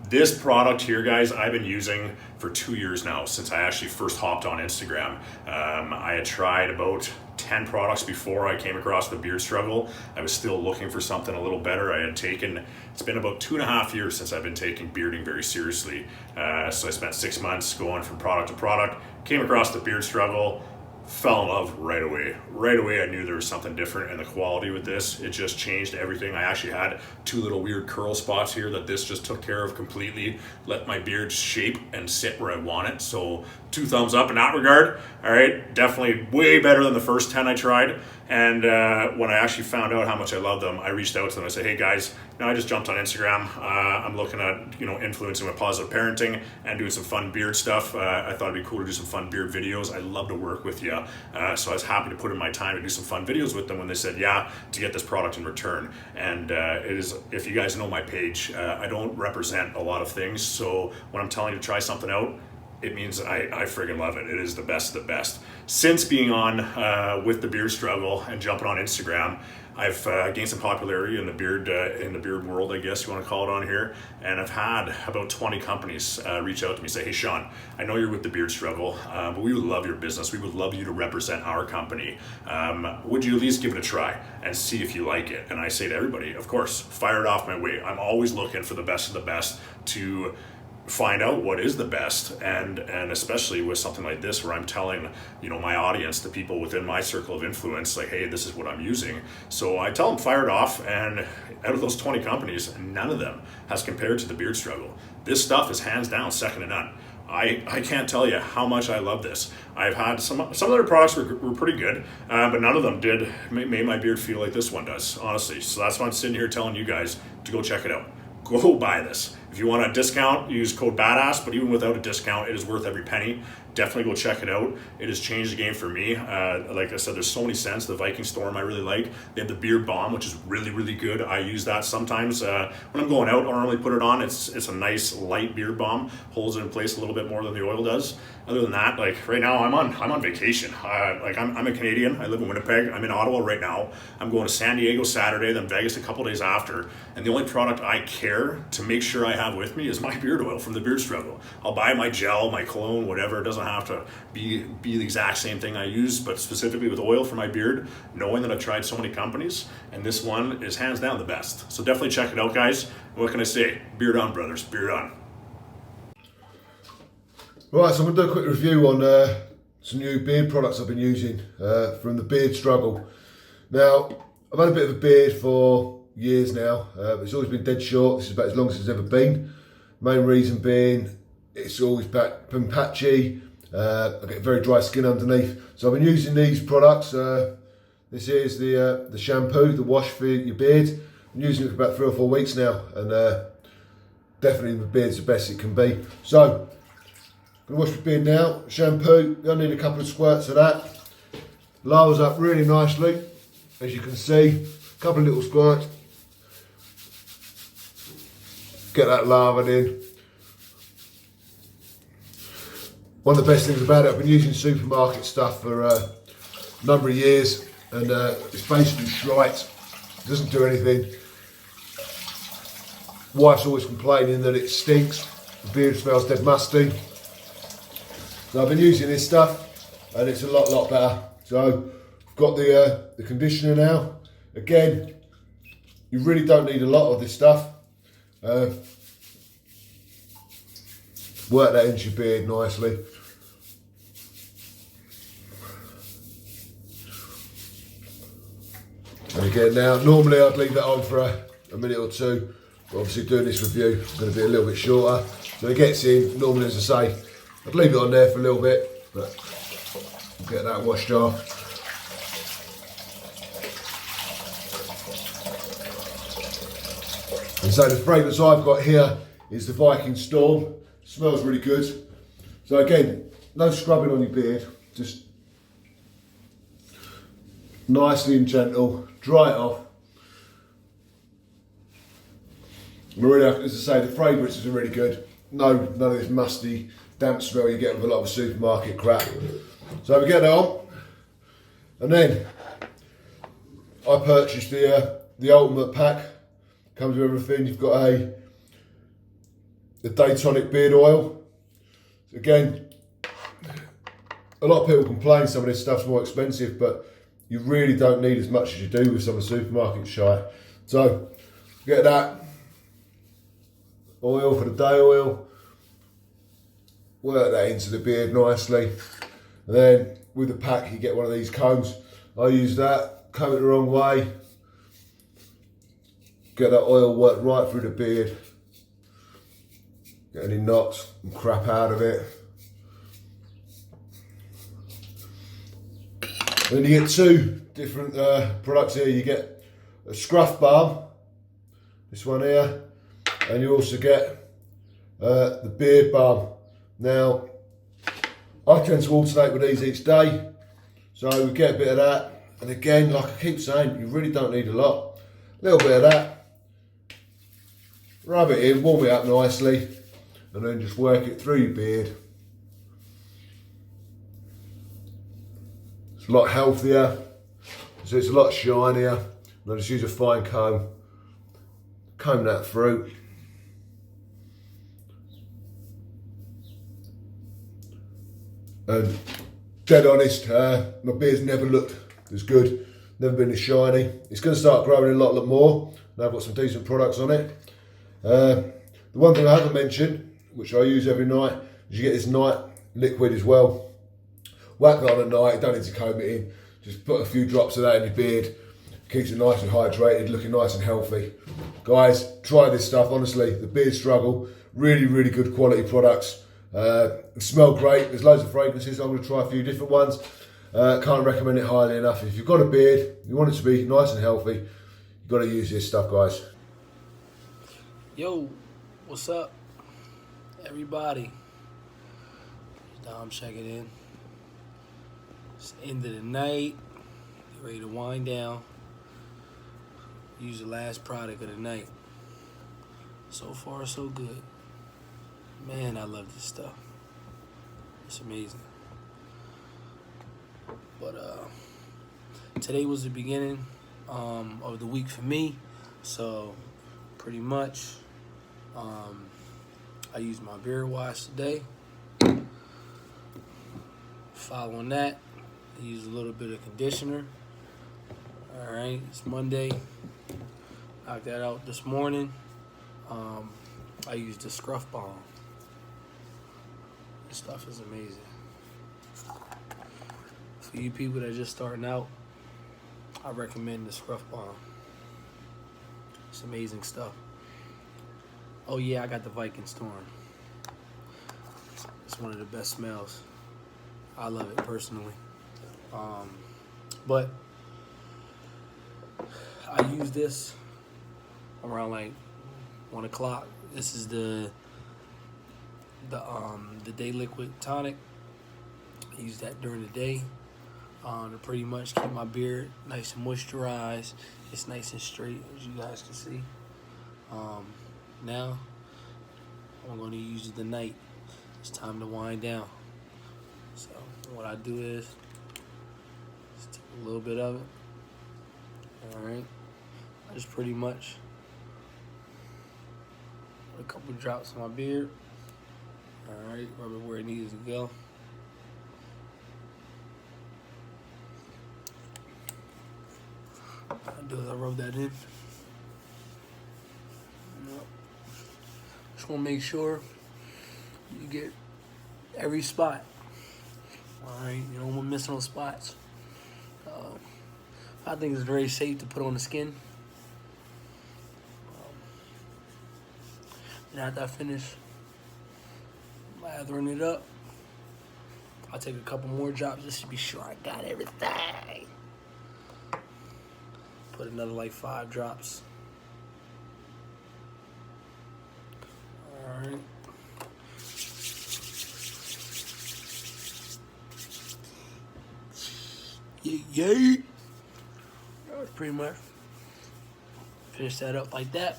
This product here, guys, I've been using for 2 years now, since I actually first hopped on Instagram. I had tried about 10 products before I came across the beard struggle. I was still looking for something a little better. It's been about 2.5 years since I've been taking bearding very seriously. So I spent 6 months going from product to product, came across the beard struggle, fell in love right away. Right away I knew there was something different, and the quality with this, it just changed everything. I actually had 2 little weird curl spots here that this just took care of completely, let my beard shape and sit where I want it. So 2 thumbs up in that regard. All right, definitely way better than the first 10 I tried. And when I actually found out how much I loved them, I reached out to them. I said, hey guys, I just jumped on Instagram. I'm looking at influencing with positive parenting and doing some fun beard stuff. I thought it'd be cool to do some fun beard videos. I'd love to work with you. So I was happy to put in my time to do some fun videos with them when they said yeah to get this product in return. And it is, if you guys know my page, I don't represent a lot of things. So when I'm telling you to try something out, it means I friggin' love it. It is the best of the best. Since being on with the beard struggle and jumping on Instagram, I've gained some popularity in the beard world, I guess you want to call it, on here. And I've had about 20 companies reach out to me, say, hey Sean, I know you're with the beard struggle, but we would love your business. We would love you to represent our company. Would you at least give it a try and see if you like it? And I say to everybody, of course, fire it off my way. I'm always looking for the best of the best to find out what is the best, and especially with something like this where I'm telling my audience, the people within my circle of influence, like, hey, this is what I'm using. So I tell them fire it off, and out of those 20 companies, none of them has compared to the beard struggle. This stuff is hands down second to none. I can't tell you how much I love this. I've had some of their products were pretty good, but none of them made my beard feel like this one does, honestly. So that's why I'm sitting here telling you guys to go check it out. Go buy this. If you want a discount, use code BADASS, but even without a discount, it is worth every penny. Definitely go check it out. It has changed the game for me. Like I said, there's so many scents. The Viking Storm I really like. They have the Beard Balm, which is really, really good. I use that sometimes when I'm going out. I'll normally put it on. It's a nice light beard balm. Holds it in place a little bit more than the oil does. Other than that, like right now I'm on vacation. I'm a Canadian. I live in Winnipeg. I'm in Ottawa right now. I'm going to San Diego Saturday, then Vegas a couple days after. And the only product I care to make sure I have with me is my beard oil from the beard struggle. I'll buy my gel, my cologne, whatever. It doesn't have to be the exact same thing I use, but specifically with oil for my beard, knowing that I've tried so many companies, and this one is hands down the best. So definitely check it out, guys. What can I say? Beard on, brothers. Beard on. Right, so I'm going to do a quick review on some new beard products I've been using from the beard struggle. Now, I've had a bit of a beard for years now. It's always been dead short. This is about as long as it's ever been. Main reason being, it's always been patchy. I get very dry skin underneath. So I've been using these products. This is the shampoo, the wash for your beard. I'm using it for about 3 or 4 weeks now, and definitely the beard's the best it can be. So, I'm going to wash my beard now. Shampoo, I need a couple of squirts of that. Lavers up really nicely, as you can see. A couple of little squirts. Get that lathered in. One of the best things about it, I've been using supermarket stuff for a number of years, and it's basically shite. It doesn't do anything. Wife's always complaining that it stinks. The beard smells dead musty. So I've been using this stuff, and it's a lot better. So I've got the conditioner now. Again, you really don't need a lot of this stuff. Work that into your beard nicely. And again now, normally I'd leave that on for a minute or two, but obviously doing this review is going to be a little bit shorter. So it gets in, normally as I say, I'd leave it on there for a little bit, but I'll get that washed off. And so the fragrance I've got here is the Viking Storm. Smells really good. So again, no scrubbing on your beard, just nicely and gentle, dry it off. Really, as I say, the fragrances are really good. None of this musty, damp smell you get with a lot of supermarket crap. So we get that on, and then I purchased the ultimate pack. Comes with everything. You've got a the Day Tonic Beard Oil. Again, a lot of people complain some of this stuff's more expensive, but you really don't need as much as you do with some of the supermarket shite. So, get that oil for the day oil, work that into the beard nicely, and then with the pack you get one of these combs. I use that, comb it the wrong way, get that oil worked right through the beard, get any knots and crap out of it. Then you get two different products here. You get a scruff balm, this one here, and you also get the beard balm. Now, I tend to alternate with these each day, so we get a bit of that. And again, like I keep saying, you really don't need a lot. A little bit of that, rub it in, warm it up nicely, and then just work it through your beard. It's a lot healthier, so it's a lot shinier. And I just use a fine comb that through. And dead honest, my beard's never looked as good, never been as shiny. It's going to start growing a lot more. Now I've got some decent products on it. The one thing I haven't mentioned, which I use every night, is you get this night liquid as well. Whack that on at night, you don't need to comb it in. Just put a few drops of that in your beard. Keeps it nice and hydrated, looking nice and healthy. Guys, try this stuff, honestly. The Beard Struggle, really, really good quality products. Smell great, there's loads of fragrances. I'm going to try a few different ones. Can't recommend it highly enough. If you've got a beard, you want it to be nice and healthy, you've got to use this stuff, guys. Yo, what's up, everybody? Dom checking in. It's the end of the night. Get ready to wind down. Use the last product of the night. So far, so good. Man, I love this stuff. It's amazing. But today was the beginning of the week for me. So pretty much, I used my beard wash today. Following that, I used a little bit of conditioner. All right, it's Monday. Knocked that out this morning. I used the scruff balm. This stuff is amazing. For you people that are just starting out, I recommend the scruff balm. It's amazing stuff. Oh yeah, I got the Viking Storm. It's one of the best smells. I love it personally. But I use this around like 1 o'clock. This is the Day Liquid Tonic. I use that during the day to pretty much keep my beard nice and moisturized. It's nice and straight, as you guys can see. Now I'm going to use it tonight. It's time to wind down. So what I do is just take a little bit of it. All right, I just pretty much put a couple drops on my beard. All right, rub it where it needs to go. What I do is I rub that in. Just want to make sure you get every spot. All right, you don't want to miss no spots. I think it's very safe to put on the skin. And after I finish lathering it up, I'll take a couple more drops just to be sure I got everything. Put another like 5 drops. All right. Yeah. That was pretty much. Finish that up like that.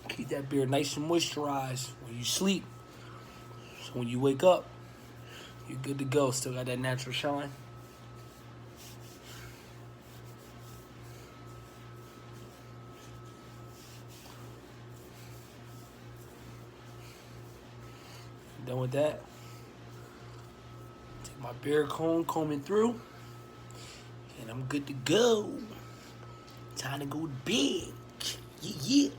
Keep that beard nice and moisturized when you sleep. So when you wake up, you're good to go. Still got that natural shine. done with that, take my beard combing through, and I'm good to go. Time to go to bed. Yeah, yeah.